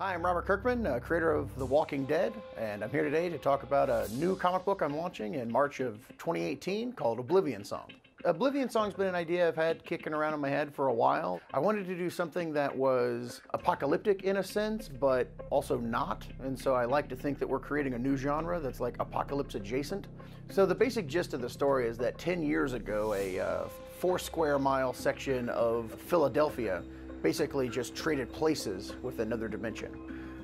Hi, I'm Robert Kirkman, creator of The Walking Dead, and I'm here today to talk about a new comic book I'm launching in March of 2018 called Oblivion Song. Oblivion Song's been an idea I've had kicking around in my head for a while. I wanted to do something that was apocalyptic in a sense, but also not, and so I like to think that we're creating a new genre that's like apocalypse adjacent. So the basic gist of the story is that 10 years ago, a 4 square mile section of Philadelphia basically just traded places with another dimension.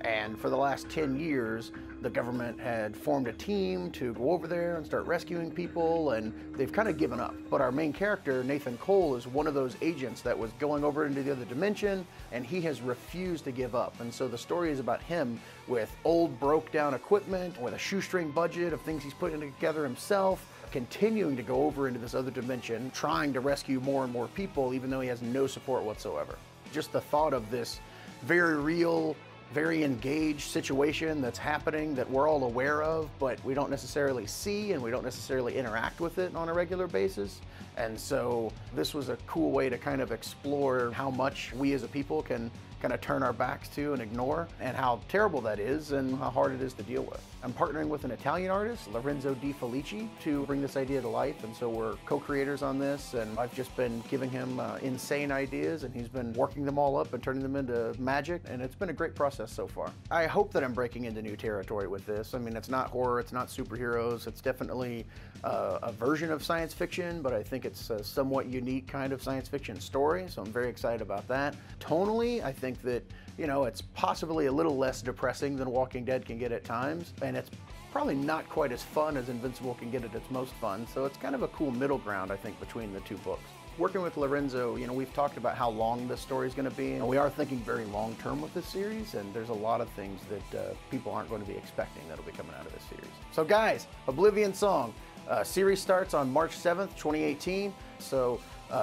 And for the last 10 years, the government had formed a team to go over there and start rescuing people, and they've kind of given up. But our main character, Nathan Cole, is one of those agents that was going over into the other dimension, and he has refused to give up. And so the story is about him with old, broke down equipment, with a shoestring budget of things he's putting together himself, continuing to go over into this other dimension, trying to rescue more and more people, even though he has no support whatsoever. Just the thought of this very real, very engaged situation that's happening that we're all aware of, but we don't necessarily see and we don't necessarily interact with it on a regular basis. And so this was a cool way to kind of explore how much we as a people can kind of turn our backs to and ignore, and how terrible that is and how hard it is to deal with. I'm partnering with an Italian artist, Lorenzo Di Felici, to bring this idea to life, and so we're co-creators on this, and I've just been giving him insane ideas, and he's been working them all up and turning them into magic, and it's been a great process so far. I hope that I'm breaking into new territory with this. I mean, it's not horror, it's not superheroes, it's definitely a version of science fiction, but I think it's a somewhat unique kind of science fiction story, so I'm very excited about that. Tonally, I think that, you know, it's possibly a little less depressing than Walking Dead can get at times, and it's probably not quite as fun as Invincible can get at its most fun, so it's kind of a cool middle ground, I think, between the two books. Working with Lorenzo, you know, we've talked about how long this story is going to be, and we are thinking very long term with this series, and there's a lot of things that people aren't going to be expecting that'll be coming out of this series. So guys, Oblivion Song, series starts on March 7th, 2018, so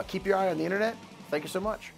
keep your eye on the internet. Thank you so much.